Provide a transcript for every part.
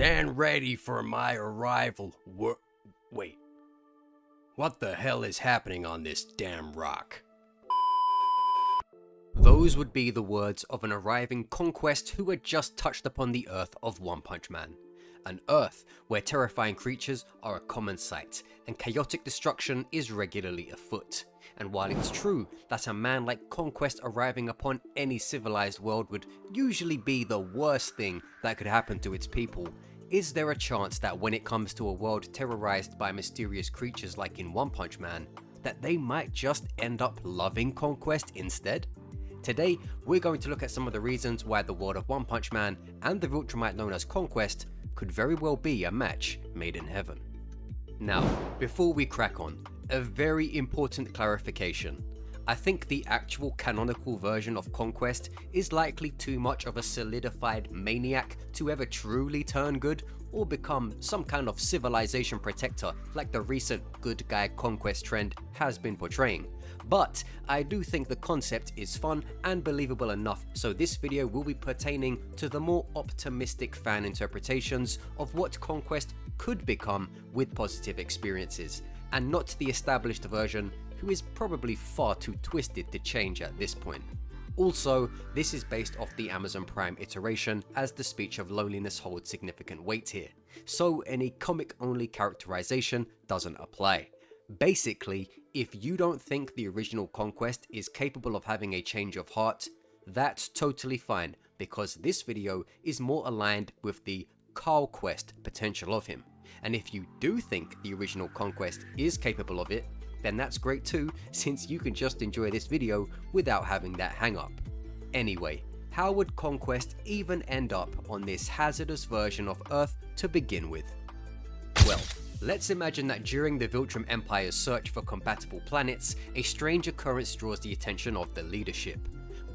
Stand ready for my arrival. Wait. What the hell is happening on this damn rock? Those would be the words of an arriving Conquest who had just touched upon the Earth of One Punch Man. An Earth where terrifying creatures are a common sight and chaotic destruction is regularly afoot. And while it's true that a man like Conquest arriving upon any civilized world would usually be the worst thing that could happen to its people, is there a chance that when it comes to a world terrorized by mysterious creatures like in One Punch Man, that they might just end up loving Conquest instead? Today, we're going to look at some of the reasons why the world of One Punch Man and the Viltrumite known as Conquest could very well be a match made in heaven. Now, before we crack on, a very important clarification. I think the actual canonical version of Conquest is likely too much of a solidified maniac to ever truly turn good or become some kind of civilization protector like the recent good guy Conquest trend has been portraying. But I do think the concept is fun and believable enough, so this video will be pertaining to the more optimistic fan interpretations of what Conquest could become with positive experiences, and not the established version who is probably far too twisted to change at this point. Also, this is based off the Amazon Prime iteration, as the speech of loneliness holds significant weight here, so any comic only characterization doesn't apply. Basically, if you don't think the original Conquest is capable of having a change of heart, that's totally fine, because this video is more aligned with the Carlquest potential of him. And if you do think the original Conquest is capable of it, then that's great too, since you can just enjoy this video without having that hang up. Anyway, how would Conquest even end up on this hazardous version of Earth to begin with? Well, let's imagine that during the Viltrum Empire's search for compatible planets, a strange occurrence draws the attention of the leadership.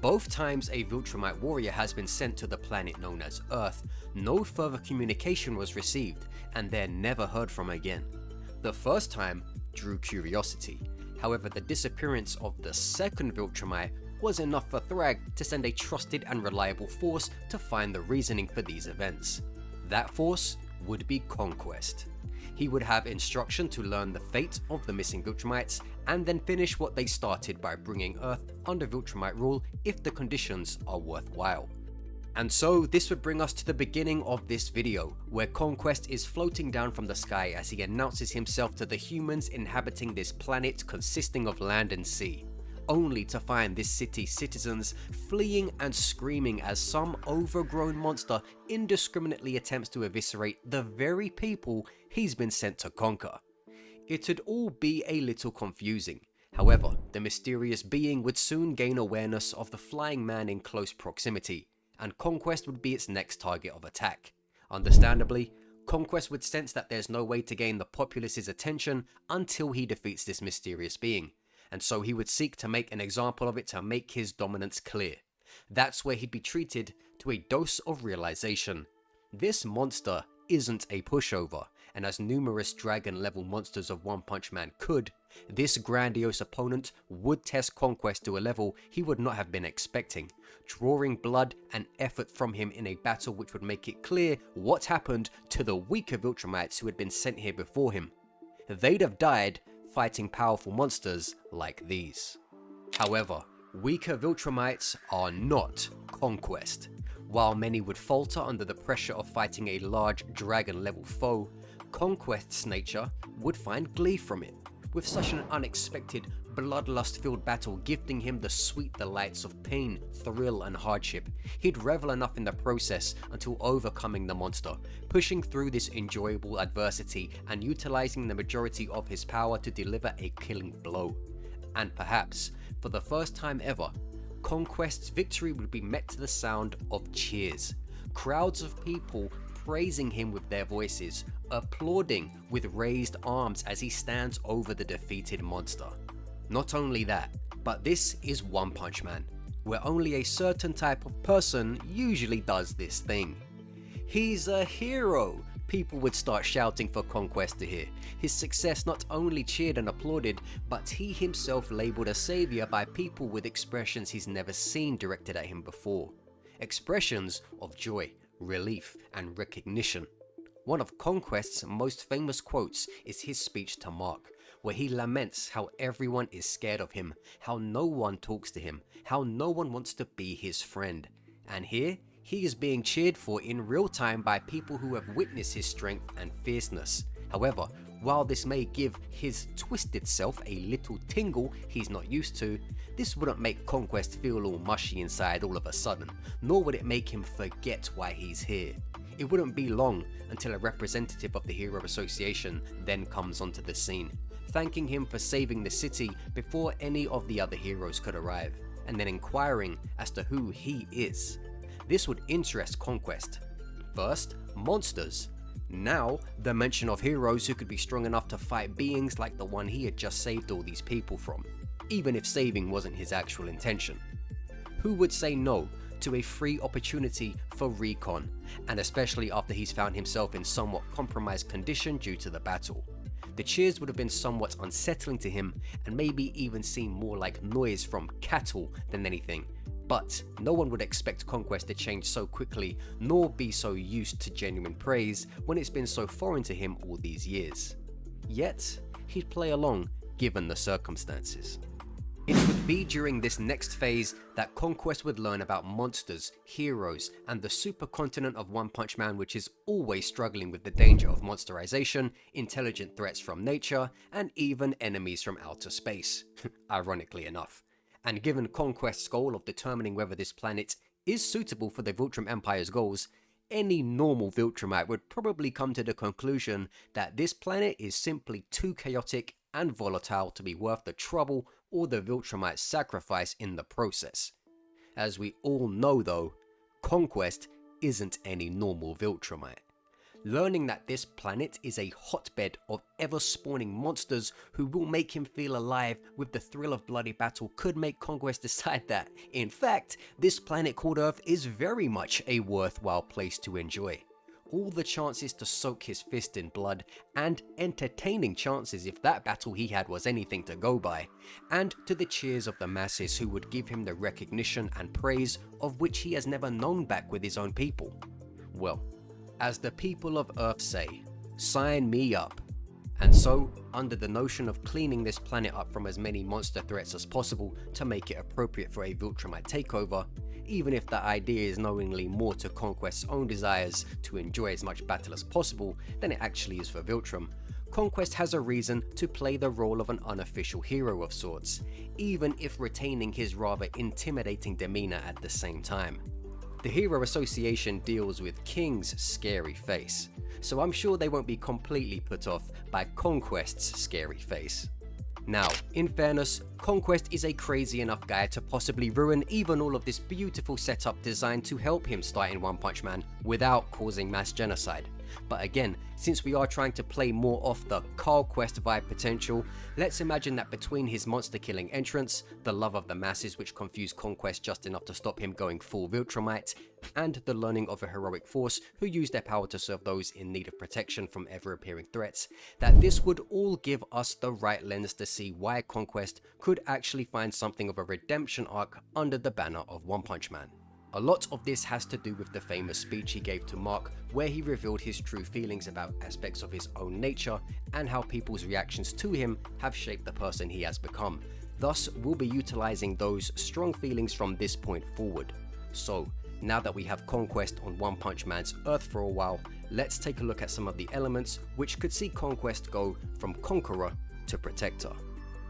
Both times a Viltrumite warrior has been sent to the planet known as Earth, no further communication was received, and they're never heard from again. The first time drew curiosity, however the disappearance of the second Viltrumite was enough for Thrag to send a trusted and reliable force to find the reasoning for these events. That force would be Conquest. He would have instruction to learn the fate of the missing Viltrumites and then finish what they started by bringing Earth under Viltrumite rule if the conditions are worthwhile. And so this would bring us to the beginning of this video, where Conquest is floating down from the sky as he announces himself to the humans inhabiting this planet consisting of land and sea, only to find this city's citizens fleeing and screaming as some overgrown monster indiscriminately attempts to eviscerate the very people he's been sent to conquer. It'd all be a little confusing. However, the mysterious being would soon gain awareness of the flying man in close proximity, and Conquest would be its next target of attack. Understandably, Conquest would sense that there's no way to gain the populace's attention until he defeats this mysterious being, and so he would seek to make an example of it to make his dominance clear. That's where he'd be treated to a dose of realization. This monster isn't a pushover, and as numerous dragon level monsters of One Punch Man could, this grandiose opponent would test Conquest to a level he would not have been expecting, drawing blood and effort from him in a battle which would make it clear what happened to the weaker Viltrumites who had been sent here before him. They'd have died fighting powerful monsters like these. However, weaker Viltrumites are not Conquest. While many would falter under the pressure of fighting a large dragon level foe, Conquest's nature would find glee from it, with such an unexpected bloodlust-filled battle gifting him the sweet delights of pain, thrill and hardship. He'd revel enough in the process until overcoming the monster, pushing through this enjoyable adversity and utilizing the majority of his power to deliver a killing blow. And perhaps, for the first time ever, Conquest's victory would be met to the sound of cheers. Crowds of people praising him with their voices, applauding with raised arms as he stands over the defeated monster. Not only that, but this is One Punch Man, where only a certain type of person usually does this thing. He's a hero! People would start shouting for Conquest to hear. His success not only cheered and applauded, but he himself labelled a saviour by people with expressions he's never seen directed at him before. Expressions of joy, relief and recognition. One of Conquest's most famous quotes is his speech to Mark, where he laments how everyone is scared of him, how no one talks to him, how no one wants to be his friend. And here, he is being cheered for in real time by people who have witnessed his strength and fierceness. However, while this may give his twisted self a little tingle he's not used to, this wouldn't make Conquest feel all mushy inside all of a sudden, nor would it make him forget why he's here. It wouldn't be long until a representative of the Hero Association then comes onto the scene, thanking him for saving the city before any of the other heroes could arrive, and then inquiring as to who he is. This would interest Conquest. First, monsters. Now, the mention of heroes who could be strong enough to fight beings like the one he had just saved all these people from, even if saving wasn't his actual intention. Who would say no to a free opportunity for recon, and especially after he's found himself in somewhat compromised condition due to the battle? The cheers would have been somewhat unsettling to him and maybe even seem more like noise from cattle than anything. But no one would expect Conquest to change so quickly, nor be so used to genuine praise when it's been so foreign to him all these years. Yet, he'd play along given the circumstances. It would be during this next phase that Conquest would learn about monsters, heroes, and the supercontinent of One Punch Man, which is always struggling with the danger of monsterization, intelligent threats from nature, and even enemies from outer space, ironically enough. And given Conquest's goal of determining whether this planet is suitable for the Viltrum Empire's goals, any normal Viltrumite would probably come to the conclusion that this planet is simply too chaotic and volatile to be worth the trouble or the Viltrumite's sacrifice in the process. As we all know though, Conquest isn't any normal Viltrumite. Learning that this planet is a hotbed of ever-spawning monsters who will make him feel alive with the thrill of bloody battle could make Conquest decide that, in fact, this planet called Earth is very much a worthwhile place to enjoy. All the chances to soak his fist in blood, and entertaining chances if that battle he had was anything to go by, and to the cheers of the masses who would give him the recognition and praise of which he has never known back with his own people. Well, as the people of Earth say, sign me up. And so, under the notion of cleaning this planet up from as many monster threats as possible to make it appropriate for a Viltrumite takeover, even if the idea is knowingly more to Conquest's own desires to enjoy as much battle as possible than it actually is for Viltrum, Conquest has a reason to play the role of an unofficial hero of sorts, even if retaining his rather intimidating demeanor at the same time. The Hero Association deals with King's scary face, so I'm sure they won't be completely put off by Conquest's scary face. Now, in fairness, Conquest is a crazy enough guy to possibly ruin even all of this beautiful setup designed to help him start in One Punch Man without causing mass genocide. But again, since we are trying to play more off the Carlquest vibe potential, let's imagine that between his monster killing entrance, the love of the masses which confused Conquest just enough to stop him going full Viltrumite, and the learning of a heroic force who use their power to serve those in need of protection from ever appearing threats, that this would all give us the right lens to see why Conquest could actually find something of a redemption arc under the banner of One Punch Man. A lot of this has to do with the famous speech he gave to Mark, where he revealed his true feelings about aspects of his own nature and how people's reactions to him have shaped the person he has become. Thus, we'll be utilizing those strong feelings from this point forward. So, now that we have Conquest on One Punch Man's Earth for a while, let's take a look at some of the elements which could see Conquest go from conqueror to protector.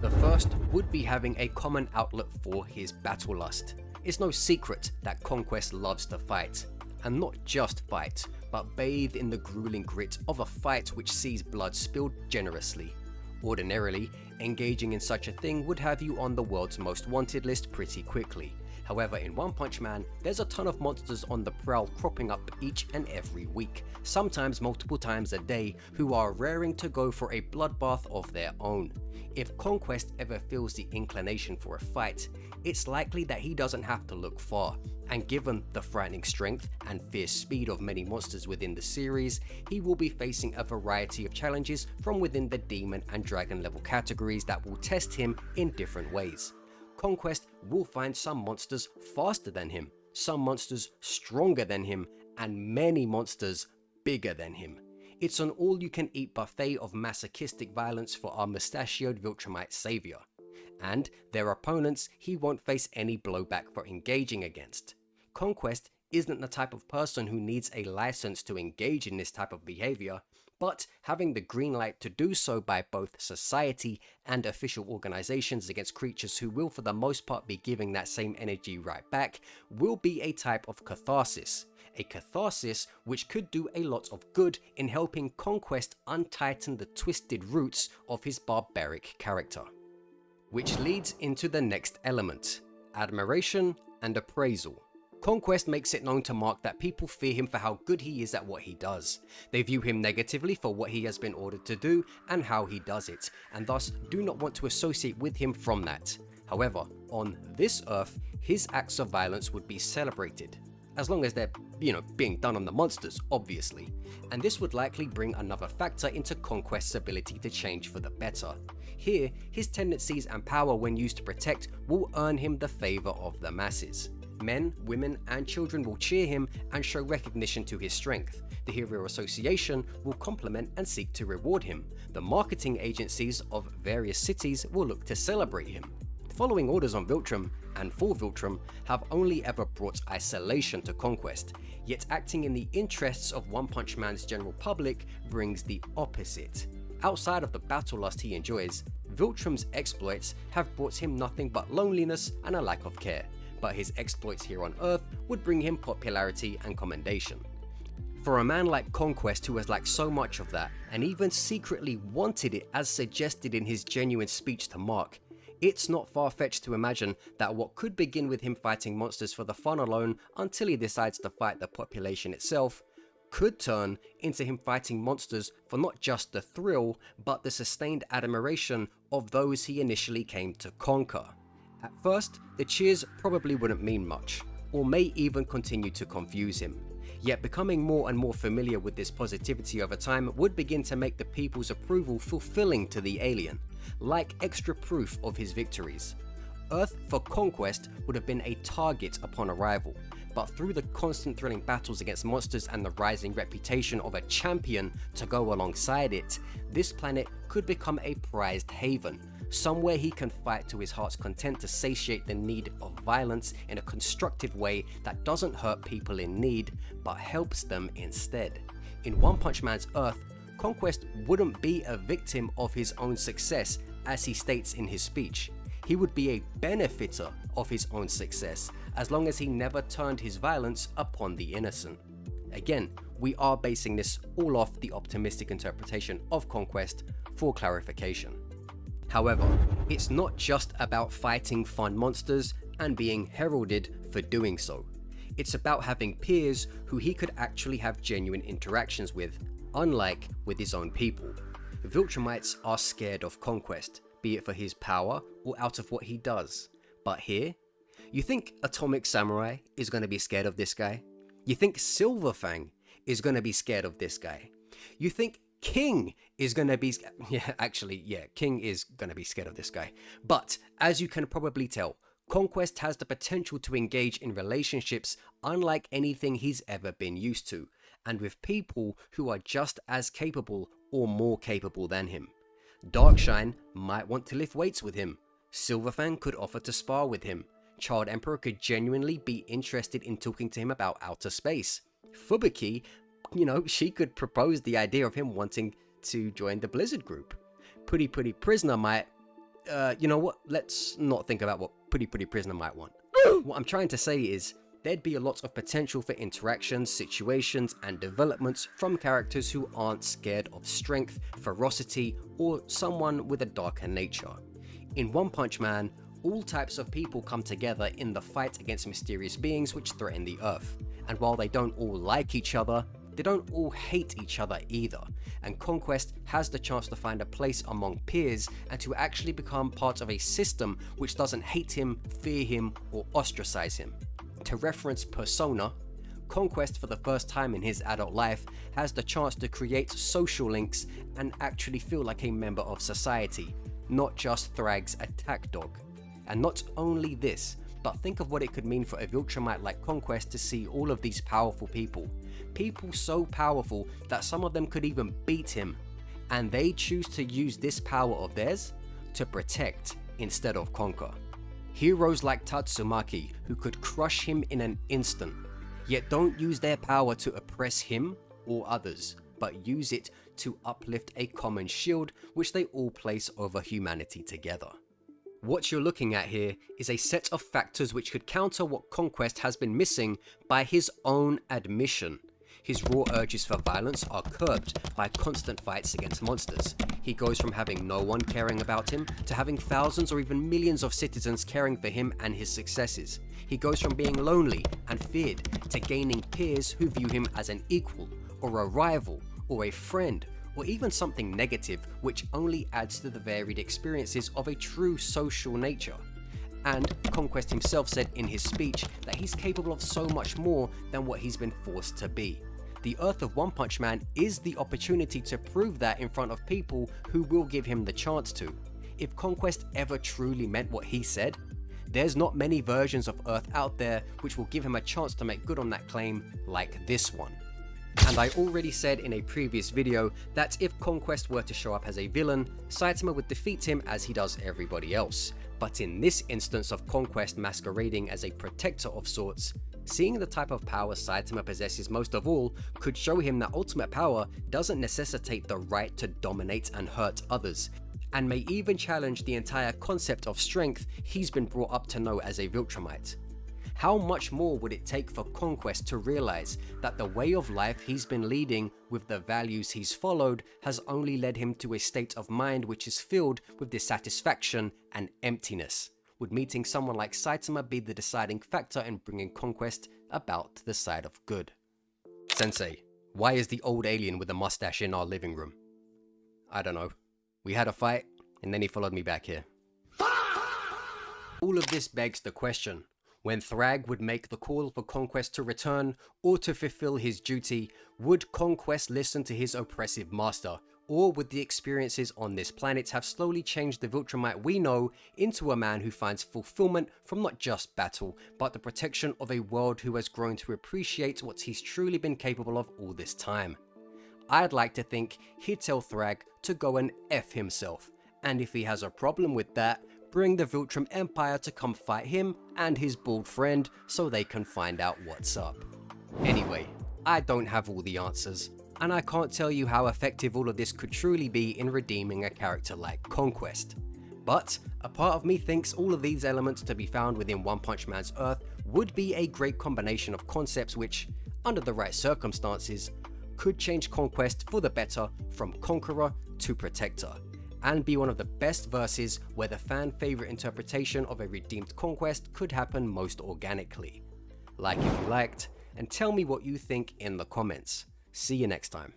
The first would be having a common outlet for his battle lust. It's no secret that Conquest loves to fight, and not just fight, but bathe in the grueling grit of a fight which sees blood spilled generously. Ordinarily, engaging in such a thing would have you on the world's most wanted list pretty quickly. However, in One Punch Man, there's a ton of monsters on the prowl cropping up each and every week, sometimes multiple times a day, who are raring to go for a bloodbath of their own. If Conquest ever feels the inclination for a fight, it's likely that he doesn't have to look far, and given the frightening strength and fierce speed of many monsters within the series, he will be facing a variety of challenges from within the demon and dragon level categories that will test him in different ways. Conquest will find some monsters faster than him, some monsters stronger than him, and many monsters bigger than him. It's an all-you-can-eat buffet of masochistic violence for our mustachioed Viltrumite savior. And their opponents he won't face any blowback for engaging against. Conquest isn't the type of person who needs a license to engage in this type of behavior, but having the green light to do so by both society and official organizations against creatures who will for the most part be giving that same energy right back will be a type of catharsis. A catharsis which could do a lot of good in helping Conquest untighten the twisted roots of his barbaric character. Which leads into the next element, admiration and appraisal. Conquest makes it known to Mark that people fear him for how good he is at what he does. They view him negatively for what he has been ordered to do and how he does it, and thus do not want to associate with him from that. However, on this Earth, his acts of violence would be celebrated. As long as they're, being done on the monsters, obviously. And this would likely bring another factor into Conquest's ability to change for the better. Here, his tendencies and power when used to protect will earn him the favor of the masses. Men, women, and children will cheer him and show recognition to his strength. The Hero Association will compliment and seek to reward him. The marketing agencies of various cities will look to celebrate him. Following orders on Viltrum and for Viltrum have only ever brought isolation to Conquest, yet acting in the interests of One Punch Man's general public brings the opposite. Outside of the battle lust he enjoys, Viltrum's exploits have brought him nothing but loneliness and a lack of care, but his exploits here on Earth would bring him popularity and commendation. For a man like Conquest who has lacked so much of that, and even secretly wanted it as suggested in his genuine speech to Mark, it's not far-fetched to imagine that what could begin with him fighting monsters for the fun alone until he decides to fight the population itself, could turn into him fighting monsters for not just the thrill, but the sustained admiration of those he initially came to conquer. At first, the cheers probably wouldn't mean much, or may even continue to confuse him. Yet becoming more and more familiar with this positivity over time would begin to make the people's approval fulfilling to the alien, like extra proof of his victories. Earth for Conquest would have been a target upon arrival, but through the constant thrilling battles against monsters and the rising reputation of a champion to go alongside it, this planet could become a prized haven, somewhere he can fight to his heart's content to satiate the need of violence in a constructive way that doesn't hurt people in need, but helps them instead. In One Punch Man's Earth, Conquest wouldn't be a victim of his own success, as he states in his speech. He would be a benefiter of his own success, as long as he never turned his violence upon the innocent. Again, we are basing this all off the optimistic interpretation of Conquest for clarification. However, it's not just about fighting fun monsters and being heralded for doing so. It's about having peers who he could actually have genuine interactions with, unlike with his own people. Viltrumites are scared of Conquest, be it for his power or out of what he does. But here, you think Atomic Samurai is going to be scared of this guy? You think Silverfang is going to be scared of this guy? You think King is going to be, King is going to be scared of this guy. But as you can probably tell, Conquest has the potential to engage in relationships unlike anything he's ever been used to, and with people who are just as capable or more capable than him. Darkshine might want to lift weights with him. Silverfang could offer to spar with him. Child Emperor could genuinely be interested in talking to him about outer space. Fubuki, she could propose the idea of him wanting to join the Blizzard group. Pretty Prisoner might, let's not think about what Pretty Prisoner might want. What I'm trying to say is, there'd be a lot of potential for interactions, situations, and developments from characters who aren't scared of strength, ferocity, or someone with a darker nature. In One Punch Man, all types of people come together in the fight against mysterious beings which threaten the Earth, and while they don't all like each other, they don't all hate each other either, and Conquest has the chance to find a place among peers and to actually become part of a system which doesn't hate him, fear him, or ostracize him. To reference Persona, Conquest for the first time in his adult life has the chance to create social links and actually feel like a member of society, not just Thrag's attack dog. And not only this, but think of what it could mean for a Viltrumite like Conquest to see all of these powerful people, People so powerful that some of them could even beat him, and they choose to use this power of theirs to protect instead of conquer. Heroes like Tatsumaki, who could crush him in an instant, yet don't use their power to oppress him or others, but use it to uplift a common shield which they all place over humanity together. What you're looking at here is a set of factors which could counter what Conquest has been missing by his own admission. His raw urges for violence are curbed by constant fights against monsters. He goes from having no one caring about him to having thousands or even millions of citizens caring for him and his successes. He goes from being lonely and feared to gaining peers who view him as an equal or a rival or a friend, or even something negative, which only adds to the varied experiences of a true social nature. And Conquest himself said in his speech that he's capable of so much more than what he's been forced to be. The Earth of One Punch Man is the opportunity to prove that in front of people who will give him the chance to. If Conquest ever truly meant what he said, there's not many versions of Earth out there which will give him a chance to make good on that claim like this one. And I already said in a previous video that if Conquest were to show up as a villain, Saitama would defeat him as he does everybody else. But in this instance of Conquest masquerading as a protector of sorts, seeing the type of power Saitama possesses most of all could show him that ultimate power doesn't necessitate the right to dominate and hurt others, and may even challenge the entire concept of strength he's been brought up to know as a Viltrumite. How much more would it take for Conquest to realize that the way of life he's been leading with the values he's followed has only led him to a state of mind which is filled with dissatisfaction and emptiness? Would meeting someone like Saitama be the deciding factor in bringing Conquest about to the side of good? Sensei, why is the old alien with the mustache in our living room? I don't know. We had a fight and then he followed me back here. All of this begs the question. When Thrag would make the call for Conquest to return or to fulfill his duty, would Conquest listen to his oppressive master? Or would the experiences on this planet have slowly changed the Viltrumite we know into a man who finds fulfillment from not just battle, but the protection of a world who has grown to appreciate what he's truly been capable of all this time? I'd like to think he'd tell Thrag to go and F himself, and if he has a problem with that, bring the Viltrum Empire to come fight him and his bald friend so they can find out what's up. Anyway, I don't have all the answers, and I can't tell you how effective all of this could truly be in redeeming a character like Conquest. But a part of me thinks all of these elements to be found within One Punch Man's Earth would be a great combination of concepts which, under the right circumstances, could change Conquest for the better from Conqueror to Protector, and be one of the best verses where the fan favorite interpretation of a redeemed Conquest could happen most organically. Like if you liked, and tell me what you think in the comments. See you next time.